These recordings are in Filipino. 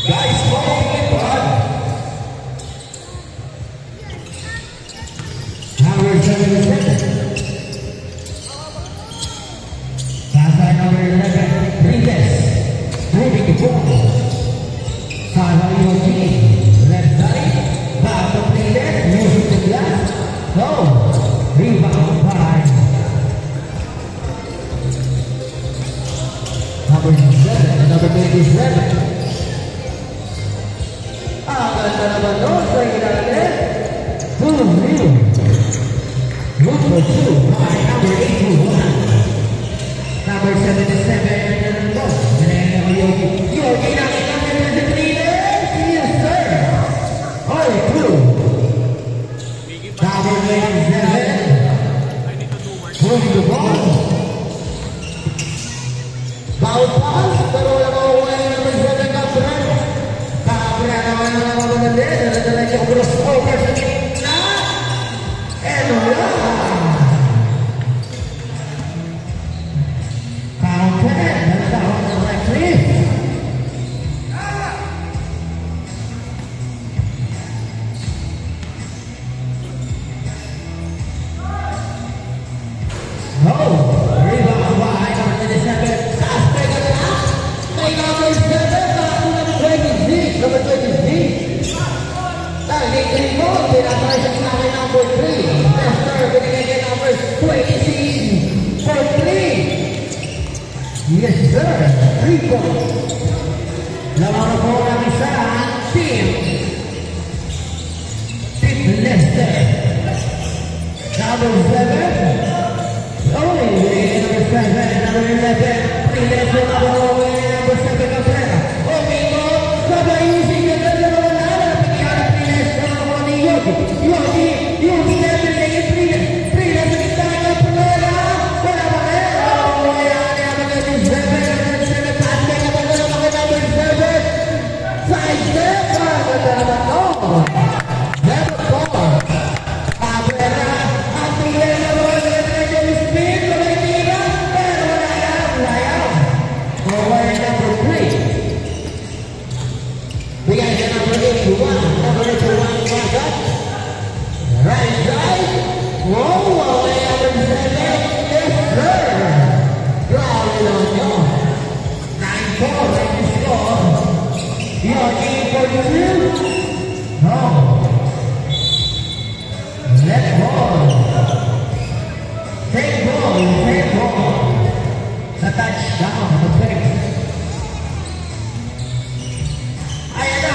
Guys, walking in front. Number 77. Sasa number 11. Princess. Moving the ball. Sasa Yogi. Left side. Back to Princess. Music to glass. No. Rebound by number 7. Number 27. Ganda naman doon sa ilalim. 2-0. Look for 2 by number 81. Number 77 na lang doon. Ganyan naman Yogi. Yogi na kami ng defenders. Yes, sir. All 2. Number 27. Moving the ball. Foul pass. Pero wala makuha yung number 7 Cabrera. Cabrera naman ang mga magandang. Dala-dala niya crossover sa gitna. And wala. Counter. Nagtahon ng Radcliffe. No. Rebound by number 27. Suspect at the half. May number 7. Number 26. Dahil ito, pinatay siya sa akin number 3. Lester, binigay niya number 26. For 3. Yes, sir. 3 points. Lamang po ang isa, team. Team Lester. Number 7. Only number 7. Number 11. 3 Lester. Number 7 Cabrera. Sabay-ising na dalawa na pinagkakala Priles na ako ni Yogi. Yogi na pinagkakala Priles na kitang Cabrera. Wala ba kayo? Wala niya mag-7. Number 7. Pass na ba na mga number 7? Side step. Ganda naman to. Level 4. Cabrera. Ang tingin na mga nagagawin yung speed. Wala tira. Pero wala yan. Layaw. Forward number 3. Bigay ka number 81. Number 81 bagat. Right side. Whoa, away number 7. Yes, sir. Grabe naman nyo. 9-4 right to score. Yogi for 2. No. Let ball. Take ball. Sa touchdown. Perfect. Ayan na,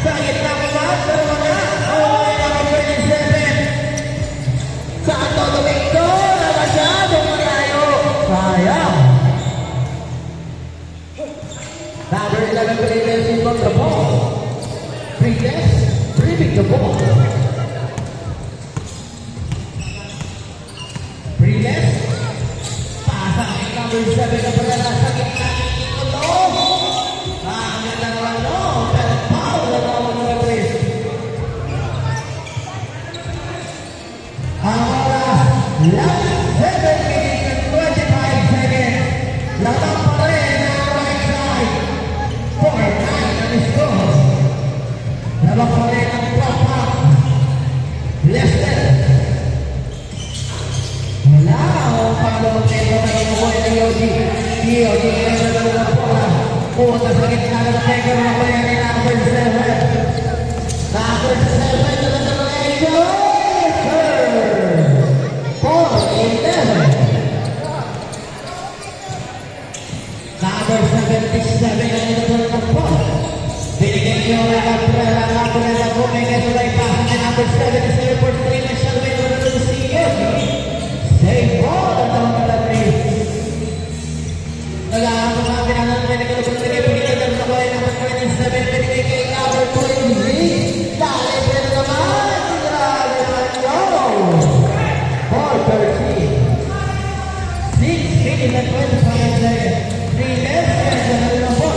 bakit na ko ba? Pero na, away number 27. Santo Domingo, masyadong malayo. Sayang. Number 11, Priles is on the ball. Priles, dribbling the ball. Priles, pasa kay number 7 na pala nasa gitna. Last 7 minutes and 25 seconds. Lamang pa rin ang right side. 4-9 ang score. Lamang pa rin ang pop-up. Lester. Wala ang pag-lumutero na inukuha ng Yogi. Yogi ang nalawang pola. Punta sa gitna ng taker na kaya ni number 7. Number 7 na nalawang Number 77 ang ito ng ball. Binigay niyo na Cabrera bumigay sa right pass ng number 77 for 3 na siya may wala ng Yogi. Save ball ang tawag na rin. Nalaman ko mga pinanong pinagkalabot pinigay sa boy number 27 binigay kay number 23. Dali pero naman. Grabe naman yun. 4-13. 6 minutes and 25 seconds. 3 minutes and 1 point.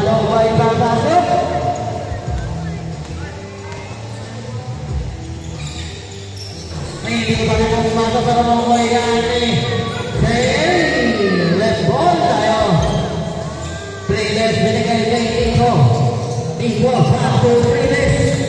Pangalawa ay papasok. Hindi pa rin ang pumasok sa pangalawa ay gani. Let's ball tayo. Playlist binigay kay Tito. Tito, back to playlist.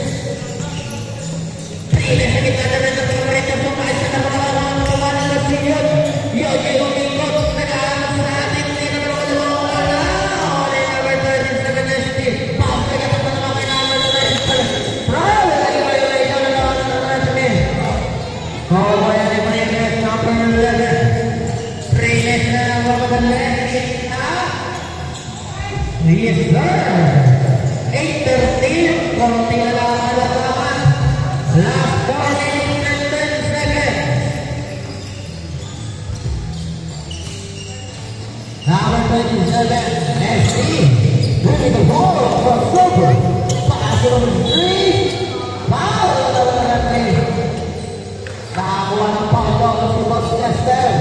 Playlist na kita na rin sa pangalawa. Sumahit sa pangalawa ng senior. Yun, yung ikot. Nag-aamas sa atin. Hindi na naman wala. Only number 37 ST. Pause na kita na naman naman na ST. Proud! Lagi ba yung ikaw na naman na naman ST? Oh, kaya ni Playlist number 11. Playlist na lang mga pagkalit. Yes, sir! 8:13. Konti na lang alas naman. Last 4 minutes and 10 seconds. Number 27, SC. Moving the ball from Silver. Pass to number 3. Foul na naman na natin. Nakakuha ng foul si Boss Nestor.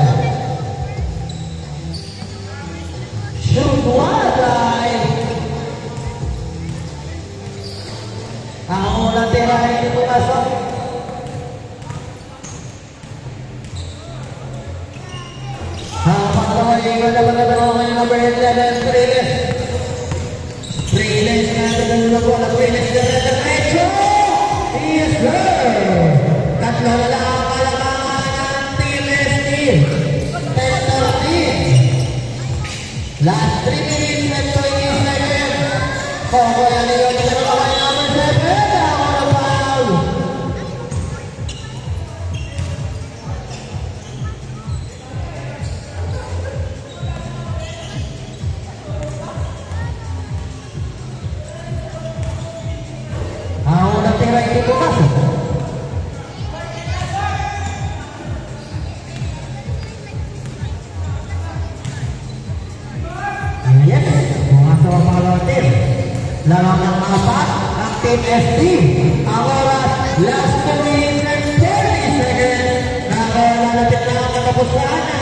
Shoot wide. Ang unang tira ay hindi pumasok. Ang pangalawa ay iwan na pagkatalawa ng number 11, Priles. Priles na natin na po na Priles na derecho. Yes, sir! Tatlo na lang ang kalamangan ng Team ST. 10-13. Last 3 minutes and 20 seconds. Koko yan yung number 7. Ako na foul. Ang unang tira hindi pumasok. Yes, pumasok ang pangalawang team. Larang ng apat ang Team ST. Ang oras, last 2 minutes and 30 seconds. Nakalapit na ang katapusan na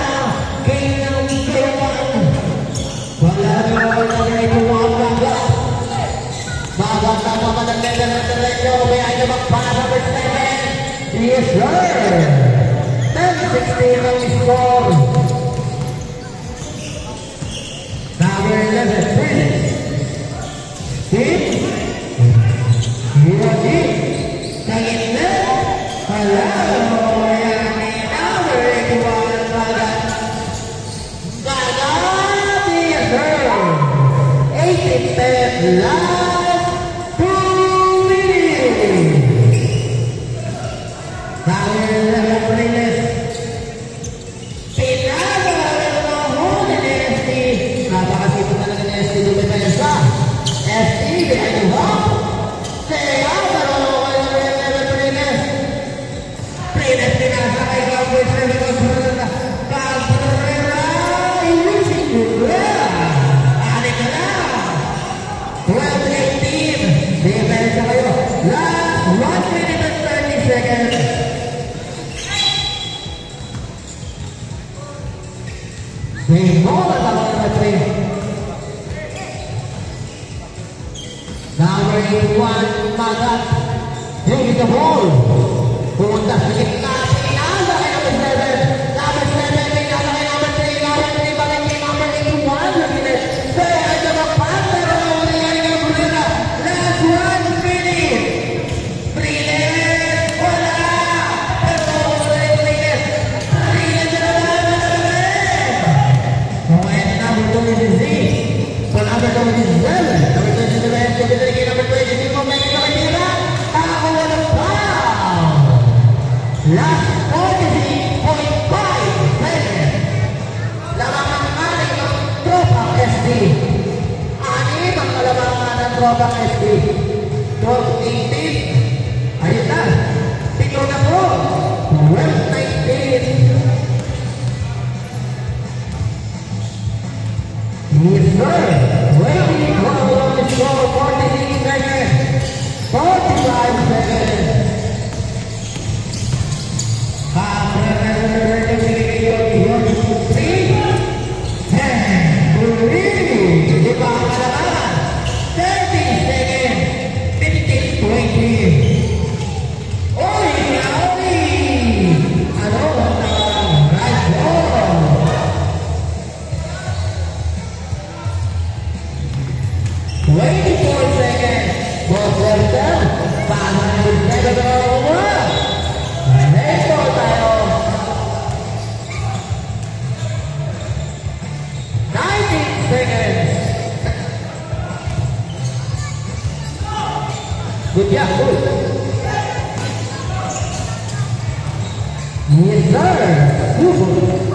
game ng Game 1. Wala na naman na rin pumapaga. Bagang na naman ang level ng Terreno. May ay naman para sa first 7. Yes, sir! 10-16 ang score. Number 11, Prince. Team Yogi. Kagit na. Hello. Yan ni number 81. Baga. Yes, sir. 8-10 last 2 minutes. Number 11, Prince. Pinagalan na huli ni ST. Napakasipon talaga ni ST Dumepensa. ST behind the hop. Kaya dalawa kayo ng Prince. Prince pinasakay ka po sa likod sa Cabrera. Ilusing Cabrera. Anik ka na. 12-18. Depensa kayo. Last 1 minute and 30 seconds. Game ball at the line of 3. Number 81, Magat. Moving the ball. Pumunta sa gitna. Pinasa kay number 7. Number 7, pinasa kay number 3. Number 3, balik kay number 81. Kaya ay naman pero wala yan yung Cabrera. Last 1 minute. Priles. Wala. Pero wala yung Priles. Priles na naman. Kaya number 26. So number 27. Number 27. Kaya number 26. Kung may nakatira. Ako wala foul. Last 43.5 seconds. Lamang ang tropang ST. Anim ang kalamangan ng tropang ST. 12-18. Ayun na. Pito na po. 12-19. Yes, sir. Waiting for the score. 46 seconds. 45 seconds. Good job, good. Yes, sir. Good.